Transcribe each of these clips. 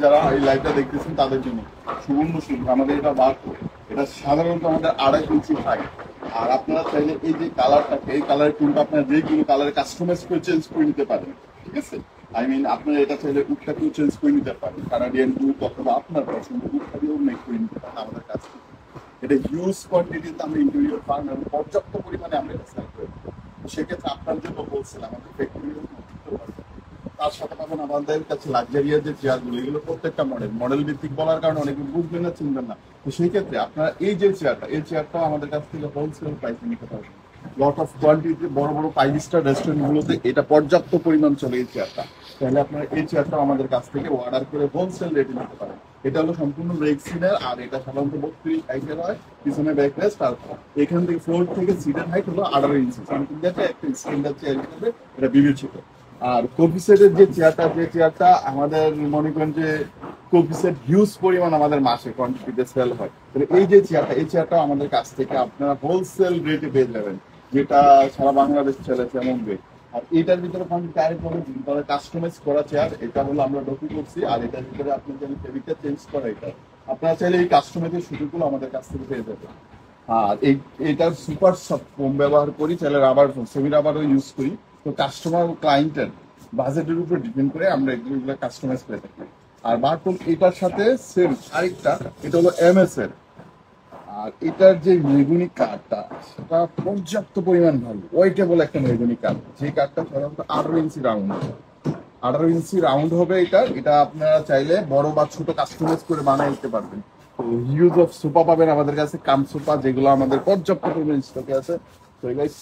যারা এই লাইভটা দেখতেছেন তাদের জন্য সুবর্ণ সুযোগ, আমাদের এটা বারকোড, এটা সাধারণত আমাদের 2.5 ইঞ্চি হাইট। আর আপনারা চাইলে এই যে কালারটাকে, এই কালারের টুলটা আপনারা যে কোনো কালারে কাস্টমাইজ করে চেঞ্জ করে নিতে পারেন, ঠিক আছে? আই মিন আপনারা এটা চাইলে উডটাকেও চেঞ্জ করে নিতে পারেন, কানাডিয়ান উড অথবা আপনার পছন্দ উডটা দিয়েও মেক করে নিতে পারেন আমাদের কাছ থেকে। এটা হিউজ কোয়ান্টিটিতে আমরা ইন্টেরিয়র ফার্ম এবং পর্যাপ্ত পরিমাণে আমরা এটা সেল করি। সেক্ষেত্রে আপনার জন্য বলছিলাম আমাদের ফ্যাক্টরি, তার সাথে পাবেন আমাদের কাছে লাক্সারিয়াস যে চেয়ারগুলো, এগুলো প্রত্যেকটা মডেল ভিত্তিক বলার কারণে অনেকে বুঝবেন না, চিনবেন না। তো সেই ক্ষেত্রে আপনারা এই যে চেয়ারটা, এই চেয়ারটাও আমাদের কাছ থেকে হোলসেল প্রাইসে নিতে পারবেন। লট অফ কোয়ান্টিটি বড় বড় 5 স্টার রেস্টুরেন্টগুলোতে এটা পর্যাপ্ত পরিমাণ চলে এই চেয়ারটা। তাহলে আপনারা এই চেয়ারটাও আমাদের কাছ থেকে অর্ডার করে হোলসেল রেটে নিতে পারেন। এটা হলো সম্পূর্ণ রেক্সিনের, আর এটা সাধারণত 32 হাইটের হয়, পিছনে ব্যাকরেস্ট। আর এখান থেকে ফ্লোর থেকে সিটের হাইট হলো 18 ইঞ্চি। সামথিং একটা স্ট্যান্ডার্ড চেয়ার হিসেবে এটা বিবেচিত। আর কফি সেটের যে চেয়ারটা আমাদের মনে করেন যে কফি সেট হিউজ পরিমাণ আমাদের মাসে কোয়ান্টিটিতে সেল হয়। এই যে চেয়ারটা, এই চেয়ারটাও আমাদের কাছ থেকে আপনারা হোলসেল রেটে পেয়ে যাবেন, যেটা সারা বাংলাদেশ চলেছে এমন রেট। আর এটার ভিতরে কাস্টমাইজ করা চেয়ার, এটা হলো আমরা ডকি করছি। আর এটার ভিতরে আপনি যদি ফেব্রিকটা চেঞ্জ করা, এটা আপনারা চাইলে এই কাস্টমাইজের সুযোগগুলো আমাদের কাছ থেকে পেয়ে যাবেন। আর এইটার সুপার সফট ফোম ব্যবহার করি, চাইলে রাবার ফোম, সেমি রাবারও ইউজ করি। তো কাস্টমার ক্লায়েন্টের বাজেটের উপর ডিপেন্ড করে আমরা এগুলো কাস্টমাইজ করে থাকি। আর বারকোড এটার সাথে সেম আরেকটা, এটা হলো এমএস এর। আর এটার যে মেহগনি কাঠটা, সেটা পর্যাপ্ত পরিমাণ ভালো, ওয়েটেবল একটা মেহগনি কাঠ। যে কাঠটা সাধারণত 18 ইঞ্চি রাউন্ড, 18 ইঞ্চি রাউন্ড হবে এটা আপনারা চাইলে বড় বা ছোট কাস্টমাইজ করে বানিয়ে দিতে পারবেন। হিউজ অফ সোফা পাবেন আমাদের কাছে, কাম সোফা, যেগুলো আমাদের পর্যাপ্ত পরিমাণ স্টকে আছে। তো গাইস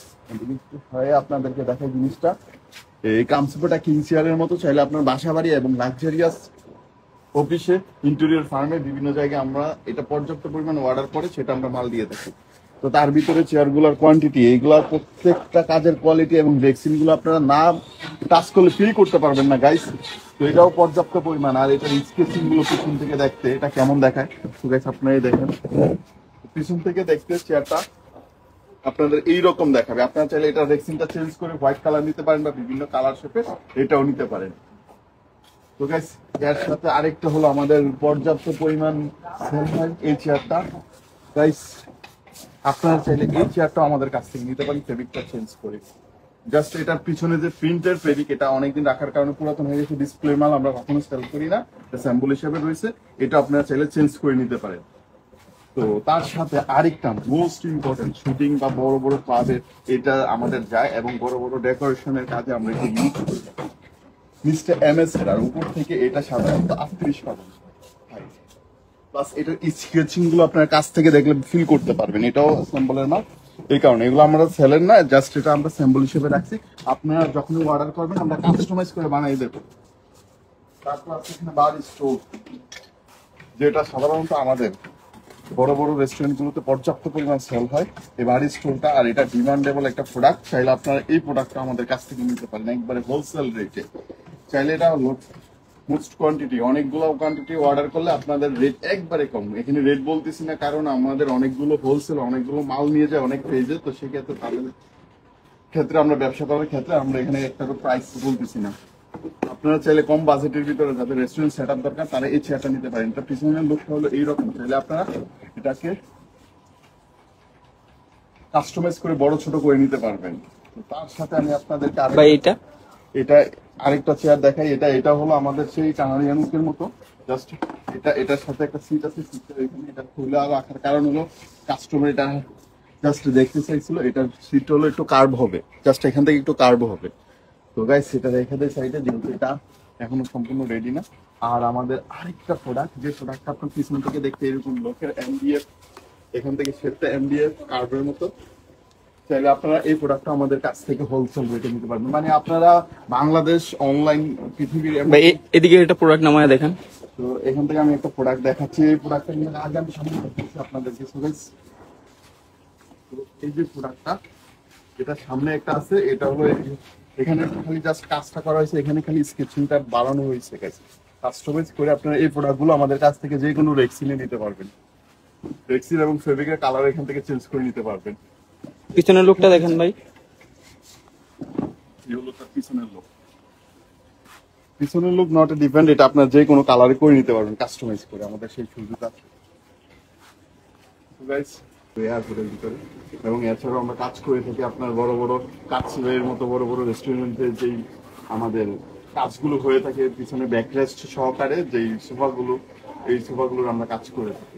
হয়ে আপনাদেরকে দেখাই জিনিসটা। এই কাম সোফাটা কিং চেয়ারের মতো, চাইলে আপনার বাসা বাড়ি এবং লাক্সারিয়াস অফিসে, ইন্টেরিয়র ফার্মে, বিভিন্ন জায়গায় আমরা এটা পর্যাপ্ত পরিমাণে অর্ডার করে সেটা আমরা মাল দিয়ে থাকি। তো তার ভিতরে চেয়ারগুলোর কোয়ান্টিটি, এইগুলার প্রত্যেকটা কাজের কোয়ালিটি এবং ভ্যাকসিনগুলো আপনারা না টাচ করলে ফিল করতে পারবেন না গাইস। তো এটাও পর্যাপ্ত পরিমাণ। আর এটার স্কেচিং গুলো পিছন থেকে দেখতে এটা কেমন দেখায়, তো গাইস আপনারাই দেখেন, পিছন থেকে দেখতে চেয়ারটা আপনাদের এইরকম দেখাবে। আপনারা চাইলে এটা ভ্যাকসিনটা চেঞ্জ করে হোয়াইট কালার নিতে পারেন বা বিভিন্ন কালার শেপে এটাও নিতে পারেন। তো গাইস এর সাথে আরেকটা হলো আমাদের পর্যাপ্ত পরিমাণ সেল হয় এই চেয়ারটা। গাইস আপনারা চাইলে এই চেয়ারটাও আমাদের কাছ থেকে নিতে পারেন ফেব্রিকটা চেঞ্জ করে। জাস্ট এটার পিছনে যে প্রিন্টের ফেব্রিক, এটা অনেকদিন রাখার কারণে পুরাতন হয়ে গেছে, ডিসপ্লে মাল আমরা কখনো সেল করি না, এটা স্যাম্পল হিসেবে রয়েছে। এটা আপনারা চাইলে চেঞ্জ করে নিতে পারেন। তো তার সাথে আরেকটা মোস্ট ইম্পর্টেন্ট, শুটিং বা বড় বড় ক্লাবের এটা আমাদের যায় এবং বড় বড় ডেকোরেশনের কাজে আমরা এটা ইউজ করি। নিচটা এমএস এর, আর উপর থেকে এটা সাধারণত 38 পাবেন। প্লাস এটার স্কেচিং গুলো আপনার কাছ থেকে দেখলে ফিল করতে পারবেন, এটাও স্যাম্পলের মাল। এই কারণে এগুলো আমরা সেলের না, জাস্ট এটা আমরা স্যাম্পল হিসেবে রাখছি। আপনারা যখনই অর্ডার করবেন আমরা কাস্টমাইজ করে বানিয়ে দেবো। তারপর আছে এখানে বার স্টোভ, যেটা সাধারণত আমাদের বড় বড় রেস্টুরেন্ট গুলোতে পর্যাপ্ত পরিমাণ সেল হয় এই বার স্টোভটা। আর এটা ডিমান্ডেবল একটা প্রোডাক্ট, চাইলে আপনারা এই প্রোডাক্টটা আমাদের কাছ থেকে নিতে পারেন একবারে হোলসেল রেটে। চাইলে এটা মোস্ট কোয়ান্টিটি, অনেকগুলো কোয়ান্টিটি অর্ডার করলে আপনাদের রেট একবারে কম। এখানে রেট বলতেছি না, কারণ আমাদের অনেকগুলো হোলসেল, অনেকগুলো মাল নিয়ে যায় অনেক পেজে। তো সেক্ষেত্রে তাদের ক্ষেত্রে আমরা ব্যবসা করার ক্ষেত্রে আমরা এখানে একটা প্রাইস বলতেছি না। আপনারা চাইলে কম বাজেটের ভিতরে যাদের রেস্টুরেন্ট সেট আপ দরকার তারা এই চেয়ারটা নিতে পারেন। এটা পিছনের লুকটা হলো এইরকম, চাইলে আপনারা এটাকে কাস্টমাইজ করে বড় ছোট করে নিতে পারবেন। তার সাথে আমি আপনাদেরকে এটা আরেকটা চেয়ার দেখাই। এটা হলো আমাদের সেই কানাডিয়ান উকের মতো, জাস্ট এটার সাথে একটা সিট আছে। সিটটা এখানে এটা খোলা রাখার কারণ হলো কাস্টমার এটা জাস্ট দেখতে চাইছিল, এটার সিট হলো একটু কার্ভ হবে, জাস্ট এখান থেকে একটু কার্ভ হবে। তো গাইস সেটা রেখে দেয় সাইডে, যেহেতু এটা এখনো সম্পূর্ণ রেডি না। আর আমাদের আরেকটা প্রোডাক্ট, যে প্রোডাক্টটা আপনার পিছন থেকে দেখতে এরকম লোকের এমডিএফ, এখান থেকে শেপটা এমডিএফ কার্ভের মতো, চাইলে আপনারা এই প্রোডাক্টটা আমাদের কাছ থেকে হোলসেল রেটে নিতে পারবেন। মানে আপনারা বাংলাদেশ অনলাইন পৃথিবীর এদিকে একটা প্রোডাক্ট নামায় দেখেন। তো এখান থেকে আমি একটা প্রোডাক্ট দেখাচ্ছি, এই প্রোডাক্টটা নিয়ে আগে আমি সামনে দেখাচ্ছি আপনাদেরকে। এই যে প্রোডাক্টটা, এটা সামনে একটা আছে, এটা হলো এখানে খালি জাস্ট কাজটা করা হয়েছে, এখানে খালি স্কেচিংটা বাড়ানো হয়েছে। কাস্টমাইজ করে আপনারা এই প্রোডাক্টগুলো আমাদের কাছ থেকে যে কোনো রেক্সিনে নিতে পারবেন। রেক্সিন এবং ফেব্রিকের কালার এখান থেকে চেঞ্জ করে নিতে পারবেন। পিছনের লোকটা দেখেন ভাই, এই হলো তার পিছনের লোক। পিছনের লুক নট ডিপেন্ড, এটা আপনার যে কোনো কালারে করে নিতে পারবেন কাস্টমাইজ করে, আমাদের সেই সুবিধা আছে গাইস এয়ারপোর্টের ভিতরে। এবং এছাড়াও আমরা কাজ করে থাকি আপনার বড় বড় কাজের মতো বড় বড় রেস্টুরেন্টের যেই আমাদের কাজগুলো হয়ে থাকে পিছনে ব্যাকরেস্ট সহকারে যেই সোফাগুলো, এই সোফাগুলোর আমরা কাজ করে থাকি।